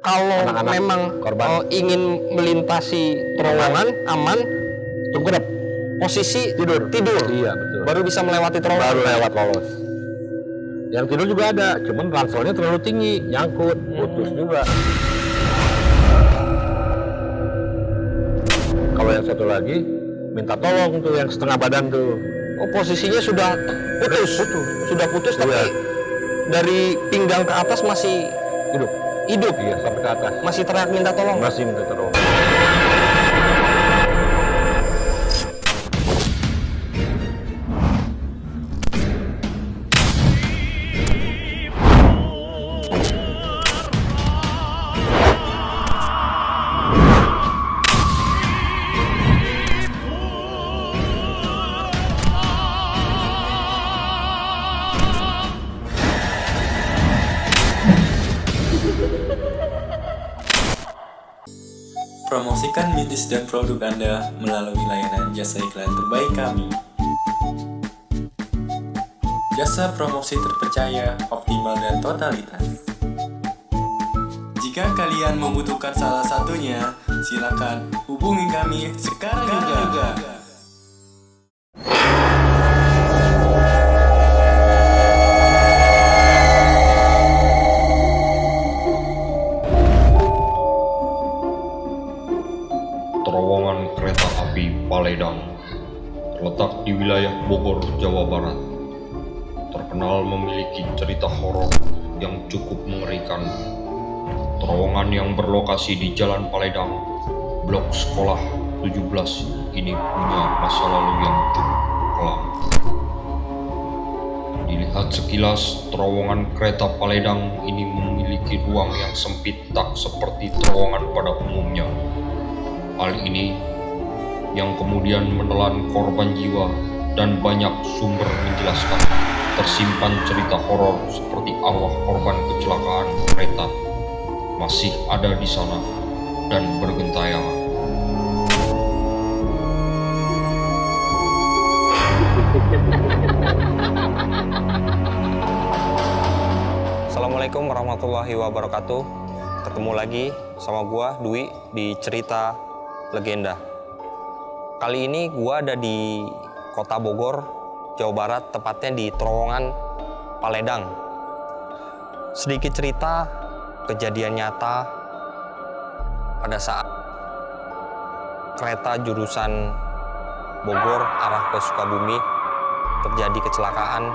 kalau anak-anak memang korban ingin melintasi terowongan aman, tengkurap posisi tidur. Iya betul. baru bisa melewati terowongan. Baru lewat lolos. Yang tidur juga ada, cuman ranselnya terlalu tinggi, nyangkut, putus juga. Kalau yang satu lagi minta tolong tuh yang setengah badan tuh. Oh, posisinya sudah putus. Sudah putus tapi dari pinggang ke atas masih hidup. Iya, sampai ke atas. Masih teriak minta tolong. Masih minta tolong. Promosikan bisnis dan produk Anda melalui layanan jasa iklan terbaik kami. Jasa promosi terpercaya, optimal dan totalitas. Jika kalian membutuhkan salah satunya, silakan hubungi kami sekarang juga. Terowongan kereta api Paledang terletak di wilayah Bogor, Jawa Barat. Terkenal memiliki cerita horor yang cukup mengerikan. Terowongan yang berlokasi di Jalan Paledang, Blok Sekolah 17 ini punya masa lalu yang cukup kelam. Dilihat sekilas, terowongan kereta Paledang ini memiliki ruang yang sempit tak seperti terowongan pada umumnya. Hal ini yang kemudian menelan korban jiwa dan banyak sumber menjelaskan tersimpan cerita horor seperti arwah korban kecelakaan kereta masih ada di sana dan bergentayangan. Assalamualaikum warahmatullahi wabarakatuh. Ketemu lagi sama gua Dwi di Cerita Legenda. Kali ini gua ada di Kota Bogor, Jawa Barat, tepatnya di terowongan Paledang. Sedikit cerita kejadian nyata pada saat kereta jurusan Bogor arah ke Sukabumi terjadi kecelakaan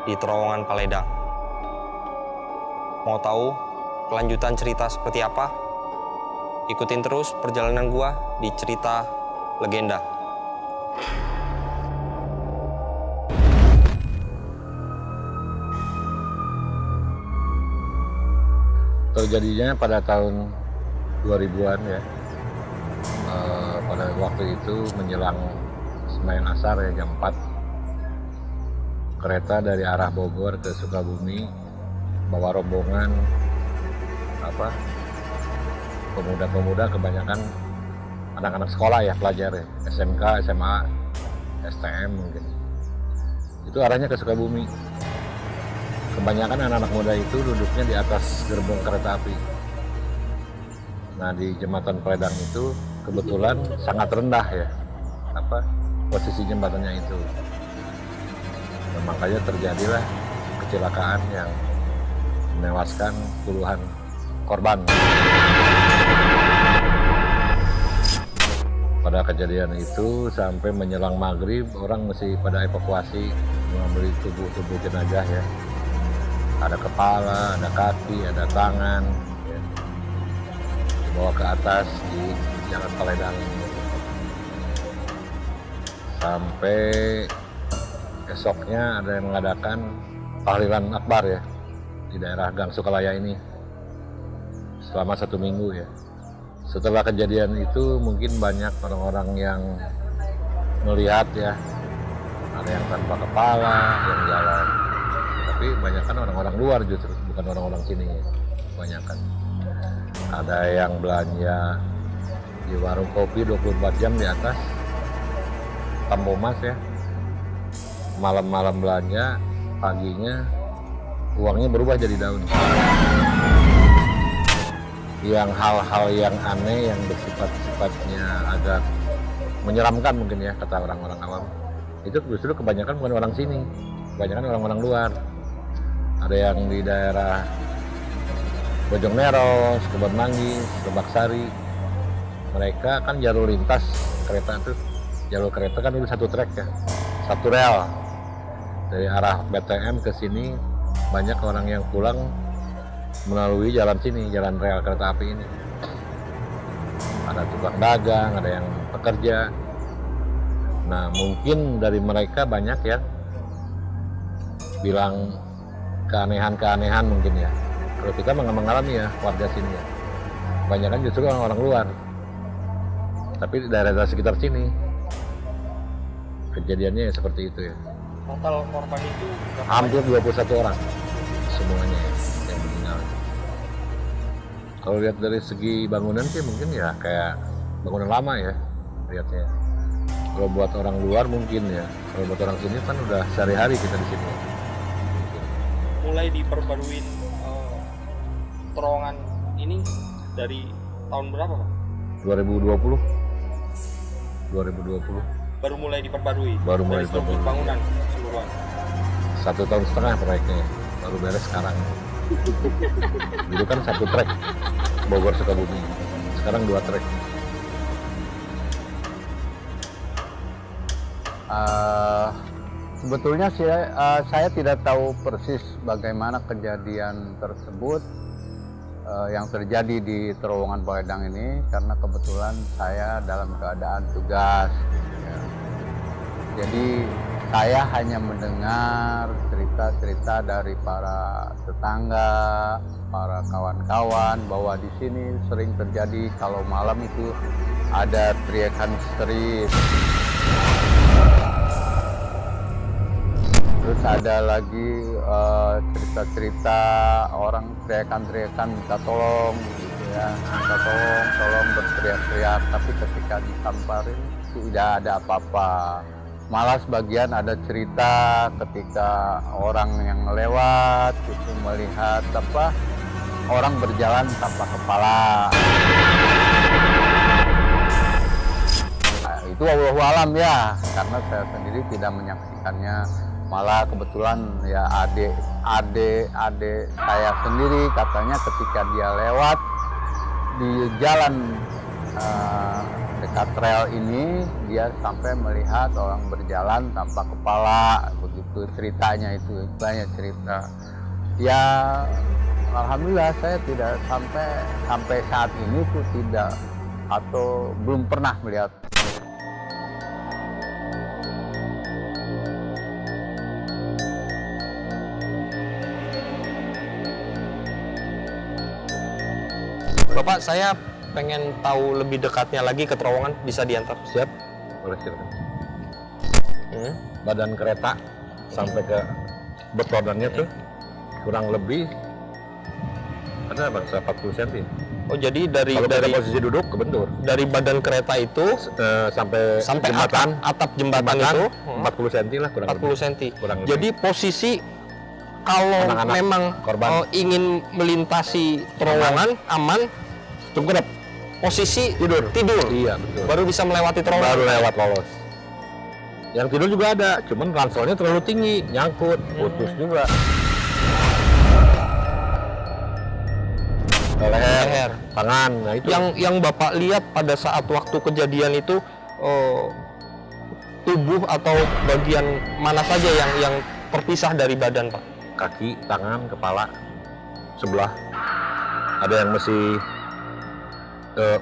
di terowongan Paledang. Mau tahu kelanjutan cerita seperti apa? Ikutin terus perjalanan gua di Cerita Legenda. Terjadinya pada tahun 2000-an ya. Pada waktu itu menjelang sembahyang asar ya, jam 4. Kereta dari arah Bogor ke Sukabumi bawa rombongan pemuda-pemuda, kebanyakan anak-anak sekolah ya, pelajar ya, SMK, SMA, STM mungkin. Itu arahnya ke Sukabumi. Kebanyakan anak-anak muda itu duduknya di atas gerbong kereta api. Nah, di jembatan Paledang itu kebetulan sangat rendah ya, posisi jembatannya itu. Dan makanya terjadilah kecelakaan yang menewaskan puluhan korban. Pada kejadian itu sampai menjelang maghrib, orang masih pada evakuasi mengambil tubuh jenazah ya. Ada kepala, ada kaki, ada tangan ya, dibawa ke atas di Jalan Paledang. Sampai esoknya ada yang mengadakan tahlilan akbar ya di daerah Gang Sukalaya ini selama 1 minggu ya. Setelah kejadian itu mungkin banyak orang-orang yang melihat ya, ada yang tanpa kepala yang jalan, tapi banyak kan orang-orang luar justru, bukan orang-orang sini ya. Banyakan ada yang belanja di warung kopi 24 jam di atas Tambomas ya, malam-malam belanja, paginya uangnya berubah jadi daun. yang hal-hal yang aneh yang bersifat-sifatnya agak menyeramkan mungkin ya kata orang-orang awam. Itu justru kebanyakan bukan orang sini, kebanyakan orang-orang luar. Ada yang di daerah Bojong Meros, Kebon Manggis, Lebak Sari. Mereka kan jalur lintas kereta itu, jalur kereta kan itu satu trek ya, satu rel. Dari arah BTM ke sini banyak orang yang pulang melalui jalan sini, jalan rel kereta api ini. Ada tukang dagang, ada yang pekerja. Nah mungkin dari mereka banyak yang bilang keanehan-keanehan mungkin ya. Kalau kita nggak mengalami ya warga sini ya. Kebanyakan justru orang-orang luar. Tapi di daerah sekitar sini kejadiannya ya seperti itu ya. Total korban itu Hampir 21 orang semuanya ya, yang meninggal. Kalau lihat dari segi bangunan sih mungkin ya kayak bangunan lama ya lihatnya. Kalau buat orang luar mungkin ya, kalau buat orang sini kan udah sehari-hari kita di sini. mulai diperbaruin terowongan ini dari tahun berapa, Pak? 2020. Baru mulai diperbarui. Baru mulai dari struktur diperbarui. bangunan keseluruhan. 1,5 tahun proyeknya, baru beres sekarang. Dulu kan 1 trek Bogor Sukabumi, sekarang 2 trek. Sebetulnya saya tidak tahu persis bagaimana kejadian tersebut yang terjadi di terowongan Paledang ini, karena kebetulan saya dalam keadaan tugas. Ya. Jadi saya hanya mendengar cerita-cerita dari para tetangga, para kawan-kawan bahwa di sini sering terjadi kalau malam itu ada teriakan histeris. Terus ada lagi cerita-cerita orang teriakan-teriakan minta tolong gitu ya, minta tolong berteriak-teriak, tapi ketika disamperin tidak ada apa-apa. Malah sebagian ada cerita ketika orang yang lewat itu melihat orang berjalan tanpa kepala. Nah, itu wallahu alam ya, karena saya sendiri tidak menyaksikannya. Malah kebetulan ya adik saya sendiri katanya ketika dia lewat di jalan dekat rel ini, dia sampai melihat orang berjalan tanpa kepala, begitu ceritanya. Itu banyak cerita. Ya alhamdulillah saya tidak sampai saat ini tuh tidak atau belum pernah melihat. Bapak, saya pengen tahu lebih dekatnya lagi ke terowongan, bisa diantar? Siap? Boleh silakan. Badan kereta sampai ke betonannya tuh kurang lebih ada bangsa 40 cm. Oh, jadi dari posisi duduk kebentur dari badan kereta itu sampai jembatan, atap jembatan itu 40 cm lah kurang 40 cm. Kurang lebih. Jadi posisi kalau Anak-anak memang korban. ingin melintasi terowongan aman, cukup posisi tidur. Iya, betul. baru bisa melewati terowongan. Baru lewat lolos. Yang tidur juga ada, cuman ranselnya terlalu tinggi, nyangkut, putus juga. Leher, tangan, nah itu. Yang Bapak lihat pada saat waktu kejadian itu tubuh atau bagian mana saja yang terpisah dari badan, Pak? Kaki, tangan, kepala, sebelah. Ada yang masih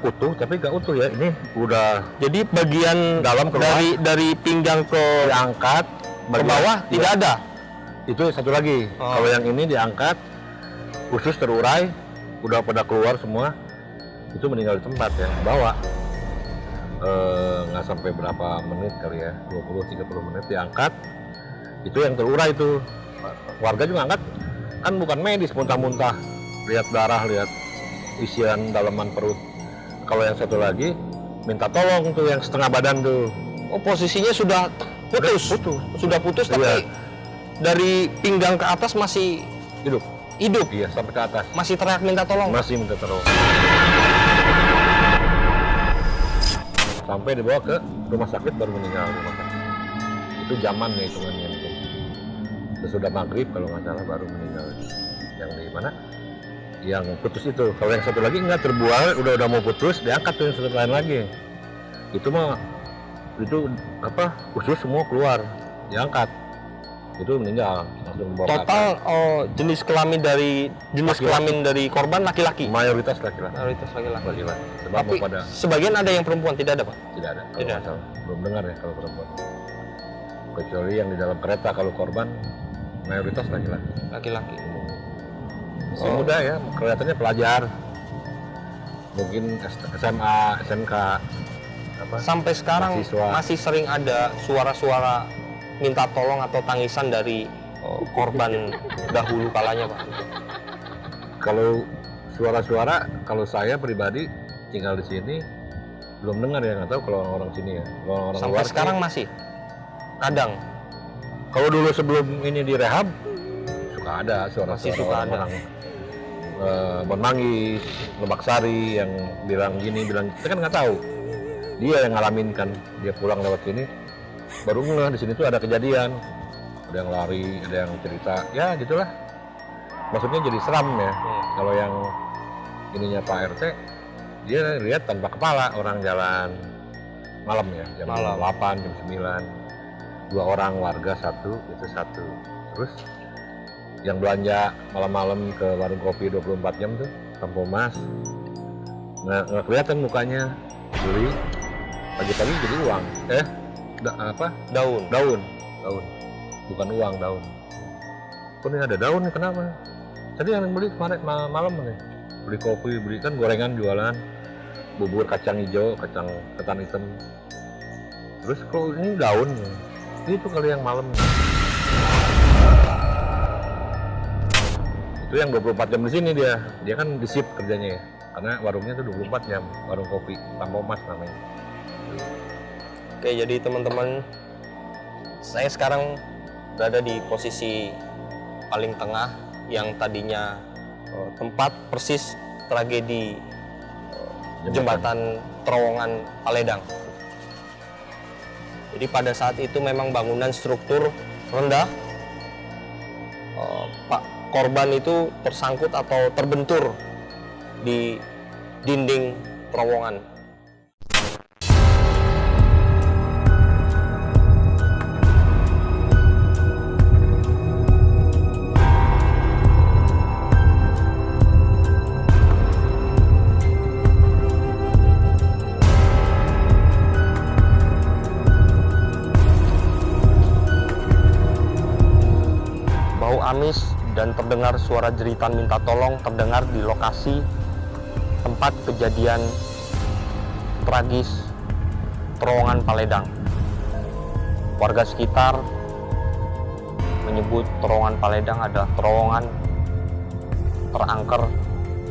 utuh, tapi nggak utuh ya. Ini udah. Jadi bagian dalam keluar, dari pinggang ke diangkat ke bawah tidak ada. Itu satu lagi. Kalau yang ini diangkat, usus terurai, udah pada keluar semua. Itu meninggal di tempat ya. Bawa nggak sampai berapa menit kali ya, 20-30 menit diangkat. Itu yang terurai itu. Warga juga angkat, kan bukan medis muntah-muntah, lihat darah, lihat isian dalaman perut. Kalau yang satu lagi minta tolong tuh yang setengah badan tuh. Oh, posisinya sudah putus. Sudah putus, tapi Iya. dari pinggang ke atas masih Hidup. Hidup? Iya, sampai ke atas. Masih teriak minta tolong? Masih minta tolong. Sampai dibawa ke rumah sakit baru meninggal di rumah sakit. Itu zamannya hitungannya itu. Sesudah maghrib kalau nggak salah baru meninggal. Yang di mana? Yang putus itu. Kalau yang satu lagi nggak terbuang, udah mau putus, diangkat tuh yang satu lain lagi. Itu mah itu apa? Usus semua keluar, diangkat. Itu meninggal langsung dibawa ke Total atas. jenis kelamin dari korban laki-laki. Mayoritas laki-laki. Mayoritas laki-laki. Laki-laki. Sebab Tapi mau pada sebagian ada yang perempuan, tidak ada Pak? tidak ada. Kalau Tidak nggak salah. Belum dengar ya kalau perempuan. Kecuali yang di dalam kereta kalau korban mayoritas laki-laki. Laki-laki. Masih muda ya, kelihatannya pelajar. Mungkin SMA, SMK, apa? Sampai sekarang Mahasiswa. masih sering ada suara-suara minta tolong atau tangisan dari korban dahulu kalanya Pak. Kalau suara-suara, kalau saya pribadi tinggal di sini belum dengar ya, nggak tahu kalau orang sini ya. Kalau orang Sampai luar sekarang sih, masih? Kadang? kalau dulu sebelum ini direhab suka ada suara-suara Masih suka ada. orang Bonmanggis, Lebak Sari yang bilang gini, bilang kita kan nggak tahu. Dia yang ngalamin kan, dia pulang lewat sini, baru ngeh di sini tuh ada kejadian, ada yang lari, ada yang cerita, ya gitulah. Maksudnya jadi seram ya. Kalau yang ininya Pak RT, dia lihat tanpa kepala orang jalan malam ya, jam Malam. 8, jam 9, 2 orang warga satu, itu satu. Terus yang belanja malam-malam ke warung kopi 24 jam tuh, Kampo Mas, nggak kelihatan mukanya, beli pagi-pagi jadi uang, apa? Daun? Daun, bukan uang, daun. Kok ini ada daun nih, kenapa? Tadi yang beli kemarin malam nih, beli kopi, beli kan gorengan jualan, bubur kacang hijau, kacang ketan hitam. Terus kok ini daun? Itu kali yang malam. Itu yang 24 jam di sini dia kan di shift kerjanya ya, karena warungnya tuh 24 jam, warung kopi Kampo Mas namanya. Oke, jadi teman-teman, saya sekarang berada di posisi paling tengah yang tadinya tempat persis tragedi jembatan terowongan Paledang. Jadi pada saat itu memang bangunan struktur rendah, Pak korban itu tersangkut atau terbentur di dinding terowongan. Bau amis dan terdengar suara jeritan minta tolong terdengar di lokasi tempat kejadian tragis terowongan Paledang. Warga sekitar menyebut terowongan Paledang adalah terowongan terangker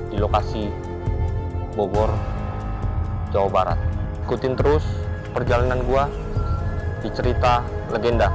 di lokasi Bogor, Jawa Barat. Ikutin terus perjalanan gua di cerita legenda.